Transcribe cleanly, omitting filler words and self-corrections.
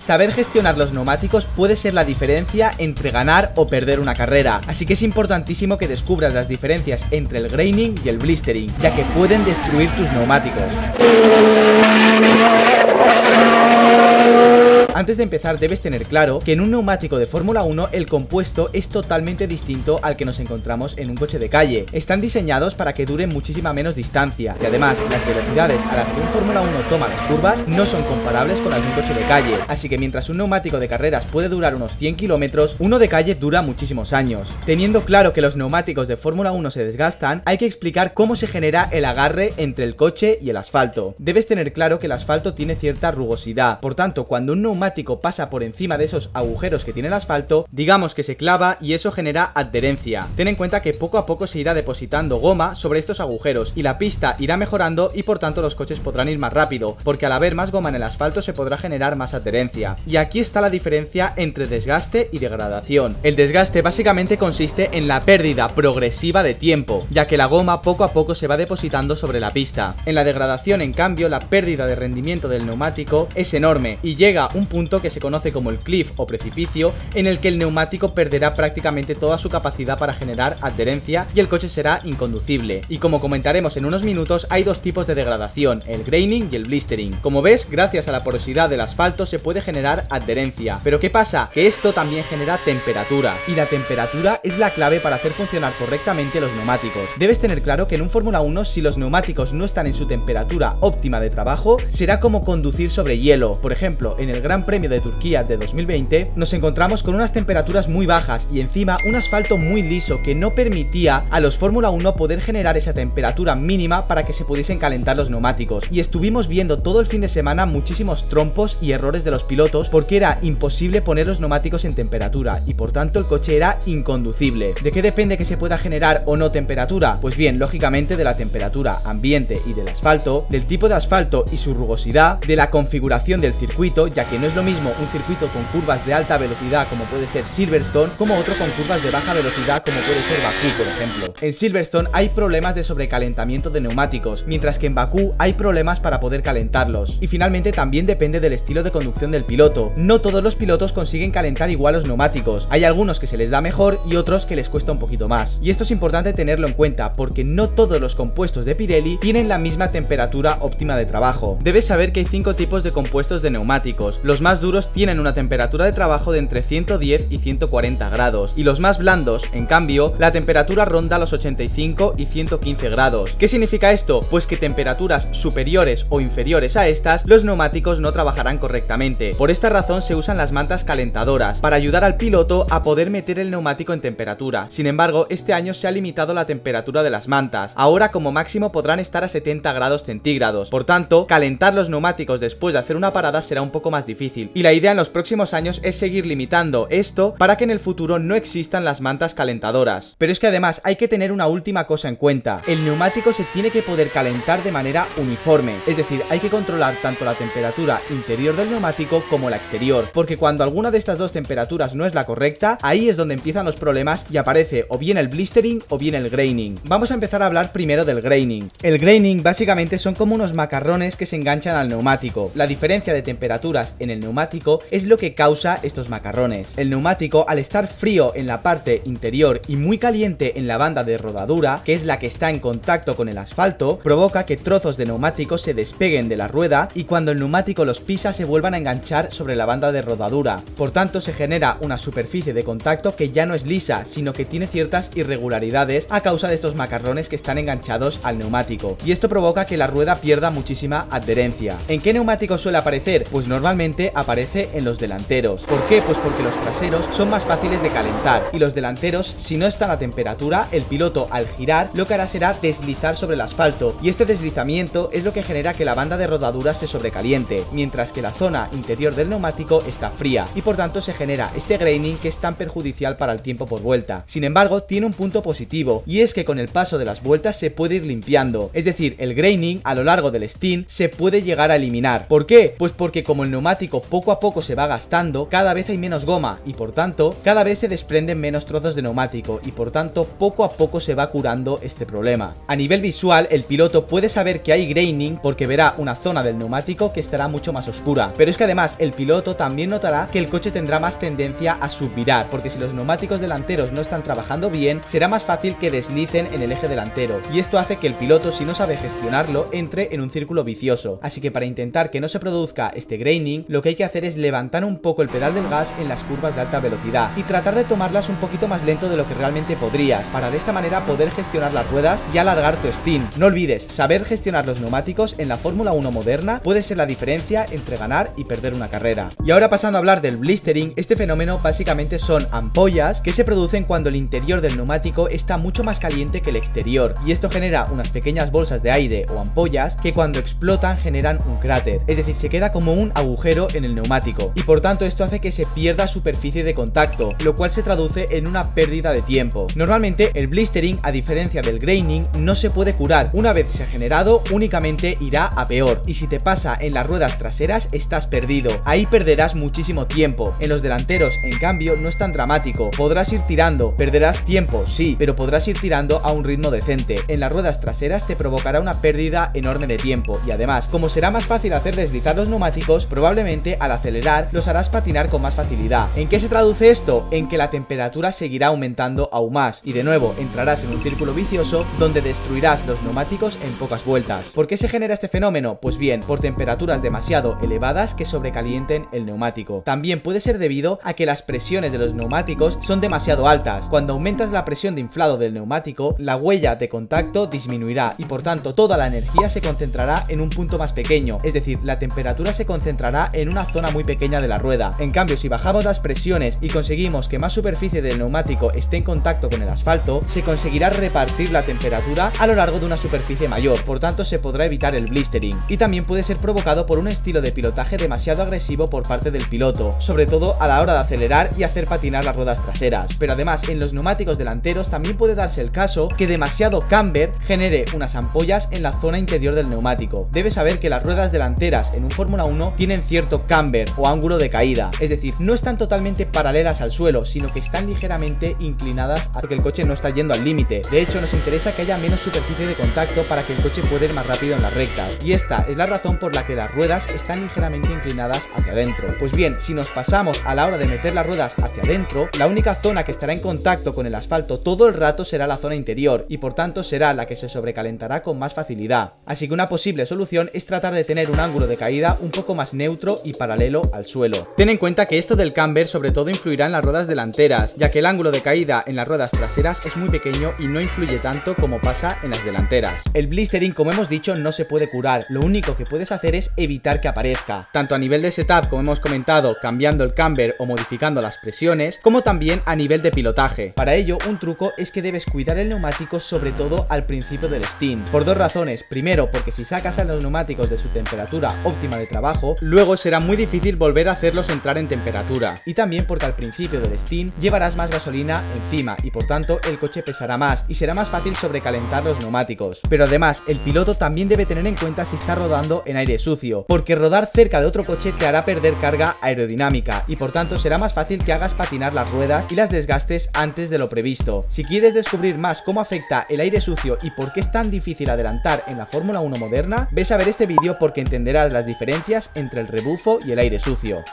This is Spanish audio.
Saber gestionar los neumáticos puede ser la diferencia entre ganar o perder una carrera, así que es importantísimo que descubras las diferencias entre el graining y el blistering, ya que pueden destruir tus neumáticos. Antes de empezar debes tener claro que en un neumático de Fórmula 1 el compuesto es totalmente distinto al que nos encontramos en un coche de calle. Están diseñados para que duren muchísima menos distancia y además las velocidades a las que un Fórmula 1 toma las curvas no son comparables con las de un coche de calle, así que mientras un neumático de carreras puede durar unos 100 kilómetros, uno de calle dura muchísimos años. Teniendo claro que los neumáticos de Fórmula 1 se desgastan, hay que explicar cómo se genera el agarre entre el coche y el asfalto. Debes tener claro que el asfalto tiene cierta rugosidad, por tanto cuando un neumático pasa por encima de esos agujeros que tiene el asfalto, digamos que se clava y eso genera adherencia. Ten en cuenta que poco a poco se irá depositando goma sobre estos agujeros y la pista irá mejorando y por tanto los coches podrán ir más rápido, porque al haber más goma en el asfalto se podrá generar más adherencia. Y aquí está la diferencia entre desgaste y degradación. El desgaste básicamente consiste en la pérdida progresiva de tiempo, ya que la goma poco a poco se va depositando sobre la pista. En la degradación, en cambio, la pérdida de rendimiento del neumático es enorme y llega un punto que se conoce como el cliff o precipicio, en el que el neumático perderá prácticamente toda su capacidad para generar adherencia y el coche será inconducible. Y como comentaremos en unos minutos, hay dos tipos de degradación, el graining y el blistering. Como ves, gracias a la porosidad del asfalto se puede generar adherencia. Pero ¿qué pasa? Que esto también genera temperatura, y la temperatura es la clave para hacer funcionar correctamente los neumáticos. Debes tener claro que en un Fórmula 1, si los neumáticos no están en su temperatura óptima de trabajo, será como conducir sobre hielo. Por ejemplo, en el Gran Premio de Turquía de 2020 nos encontramos con unas temperaturas muy bajas y encima un asfalto muy liso que no permitía a los Fórmula 1 poder generar esa temperatura mínima para que se pudiesen calentar los neumáticos, y estuvimos viendo todo el fin de semana muchísimos trompos y errores de los pilotos porque era imposible poner los neumáticos en temperatura y por tanto el coche era inconducible. ¿De qué depende que se pueda generar o no temperatura? Pues bien, lógicamente de la temperatura ambiente y del asfalto, del tipo de asfalto y su rugosidad, de la configuración del circuito, ya que no es lo mismo un circuito con curvas de alta velocidad como puede ser Silverstone, como otro con curvas de baja velocidad como puede ser Bakú, por ejemplo. En Silverstone hay problemas de sobrecalentamiento de neumáticos, mientras que en Bakú hay problemas para poder calentarlos. Y finalmente también depende del estilo de conducción del piloto. No todos los pilotos consiguen calentar igual los neumáticos, hay algunos que se les da mejor y otros que les cuesta un poquito más. Y esto es importante tenerlo en cuenta porque no todos los compuestos de Pirelli tienen la misma temperatura óptima de trabajo. Debes saber que hay 5 tipos de compuestos de neumáticos. Los más duros tienen una temperatura de trabajo de entre 110 y 140 grados y los más blandos, en cambio, la temperatura ronda los 85 y 115 grados. ¿Qué significa esto? Pues que temperaturas superiores o inferiores a estas, los neumáticos no trabajarán correctamente. Por esta razón se usan las mantas calentadoras para ayudar al piloto a poder meter el neumático en temperatura. Sin embargo, este año se ha limitado la temperatura de las mantas. Ahora como máximo podrán estar a 70 grados centígrados. Por tanto, calentar los neumáticos después de hacer una parada será un poco más difícil. Y la idea en los próximos años es seguir limitando esto para que en el futuro no existan las mantas calentadoras. Pero es que además hay que tener una última cosa en cuenta. El neumático se tiene que poder calentar de manera uniforme. Es decir, hay que controlar tanto la temperatura interior del neumático como la exterior. Porque cuando alguna de estas dos temperaturas no es la correcta, ahí es donde empiezan los problemas y aparece o bien el blistering o bien el graining. Vamos a empezar a hablar primero del graining. El graining básicamente son como unos macarrones que se enganchan al neumático. La diferencia de temperaturas en el neumático es lo que causa estos macarrones. El neumático, al estar frío en la parte interior y muy caliente en la banda de rodadura, que es la que está en contacto con el asfalto, provoca que trozos de neumático se despeguen de la rueda y cuando el neumático los pisa se vuelvan a enganchar sobre la banda de rodadura. Por tanto, se genera una superficie de contacto que ya no es lisa, sino que tiene ciertas irregularidades a causa de estos macarrones que están enganchados al neumático. Y esto provoca que la rueda pierda muchísima adherencia. ¿En qué neumático suele aparecer? Pues normalmente aparece en los delanteros. ¿Por qué? Pues porque los traseros son más fáciles de calentar y los delanteros, si no están a temperatura, el piloto al girar lo que hará será deslizar sobre el asfalto y este deslizamiento es lo que genera que la banda de rodadura se sobrecaliente, mientras que la zona interior del neumático está fría y por tanto se genera este graining que es tan perjudicial para el tiempo por vuelta. Sin embargo, tiene un punto positivo y es que con el paso de las vueltas se puede ir limpiando, es decir, el graining a lo largo del stint se puede llegar a eliminar. ¿Por qué? Pues porque como el neumático poco a poco se va gastando, cada vez hay menos goma y por tanto cada vez se desprenden menos trozos de neumático y por tanto poco a poco se va curando este problema. A nivel visual, el piloto puede saber que hay graining porque verá una zona del neumático que estará mucho más oscura, pero es que además el piloto también notará que el coche tendrá más tendencia a subvirar, porque si los neumáticos delanteros no están trabajando bien, será más fácil que deslicen en el eje delantero, y esto hace que el piloto, si no sabe gestionarlo, entre en un círculo vicioso. Así que para intentar que no se produzca este graining, lo que hay que hacer es levantar un poco el pedal del gas en las curvas de alta velocidad y tratar de tomarlas un poquito más lento de lo que realmente podrías, para de esta manera poder gestionar las ruedas y alargar tu stint. No olvides, saber gestionar los neumáticos en la Fórmula 1 moderna puede ser la diferencia entre ganar y perder una carrera. Y ahora pasando a hablar del blistering, este fenómeno básicamente son ampollas que se producen cuando el interior del neumático está mucho más caliente que el exterior, y esto genera unas pequeñas bolsas de aire o ampollas que cuando explotan generan un cráter, es decir, se queda como un agujero en el neumático, y por tanto esto hace que se pierda superficie de contacto, lo cual se traduce en una pérdida de tiempo. Normalmente el blistering, a diferencia del graining, no se puede curar. Una vez se ha generado, únicamente irá a peor, y si te pasa en las ruedas traseras estás perdido, ahí perderás muchísimo tiempo. En los delanteros, en cambio, no es tan dramático, podrás ir tirando, perderás tiempo, sí, pero podrás ir tirando a un ritmo decente. En las ruedas traseras te provocará una pérdida enorme de tiempo, y además, como será más fácil hacer deslizar los neumáticos, probablemente al acelerar los harás patinar con más facilidad. ¿En qué se traduce esto? En que la temperatura seguirá aumentando aún más, y de nuevo entrarás en un círculo vicioso donde destruirás los neumáticos en pocas vueltas. ¿Por qué se genera este fenómeno? Pues bien, por temperaturas demasiado elevadas que sobrecalienten el neumático. También puede ser debido a que las presiones de los neumáticos son demasiado altas. Cuando aumentas la presión de inflado del neumático, la huella de contacto disminuirá y por tanto toda la energía se concentrará en un punto más pequeño, es decir, la temperatura se concentrará en una zona muy pequeña de la rueda. En cambio, si bajamos las presiones y conseguimos que más superficie del neumático esté en contacto con el asfalto, se conseguirá repartir la temperatura a lo largo de una superficie mayor, por tanto se podrá evitar el blistering. Y también puede ser provocado por un estilo de pilotaje demasiado agresivo por parte del piloto, sobre todo a la hora de acelerar y hacer patinar las ruedas traseras. Pero además, en los neumáticos delanteros también puede darse el caso que demasiado camber genere unas ampollas en la zona interior del neumático. Debes saber que las ruedas delanteras en un Fórmula 1 tienen cierto camber o ángulo de caída, es decir, no están totalmente paralelas al suelo, sino que están ligeramente inclinadas porque el coche no está yendo al límite. De hecho, nos interesa que haya menos superficie de contacto para que el coche pueda ir más rápido en las rectas, y esta es la razón por la que las ruedas están ligeramente inclinadas hacia adentro. Pues bien, si nos pasamos a la hora de meter las ruedas hacia adentro, la única zona que estará en contacto con el asfalto todo el rato será la zona interior, y por tanto será la que se sobrecalentará con más facilidad. Así que una posible solución es tratar de tener un ángulo de caída un poco más neutro y paralelo al suelo. Ten en cuenta que esto del camber sobre todo influirá en las ruedas delanteras, ya que el ángulo de caída en las ruedas traseras es muy pequeño y no influye tanto como pasa en las delanteras. El blistering, como hemos dicho, no se puede curar, lo único que puedes hacer es evitar que aparezca, tanto a nivel de setup, como hemos comentado, cambiando el camber o modificando las presiones, como también a nivel de pilotaje. Para ello, un truco es que debes cuidar el neumático sobre todo al principio del stint, por dos razones. Primero, porque si sacas a los neumáticos de su temperatura óptima de trabajo, luego será muy difícil volver a hacerlos entrar en temperatura, y también porque al principio del stint llevarás más gasolina encima y por tanto el coche pesará más y será más fácil sobrecalentar los neumáticos. Pero además, el piloto también debe tener en cuenta si está rodando en aire sucio, porque rodar cerca de otro coche te hará perder carga aerodinámica y por tanto será más fácil que hagas patinar las ruedas y las desgastes antes de lo previsto. Si quieres descubrir más cómo afecta el aire sucio y por qué es tan difícil adelantar en la Fórmula 1 moderna, ves a ver este vídeo porque entenderás las diferencias entre el rebufo y el aire sucio.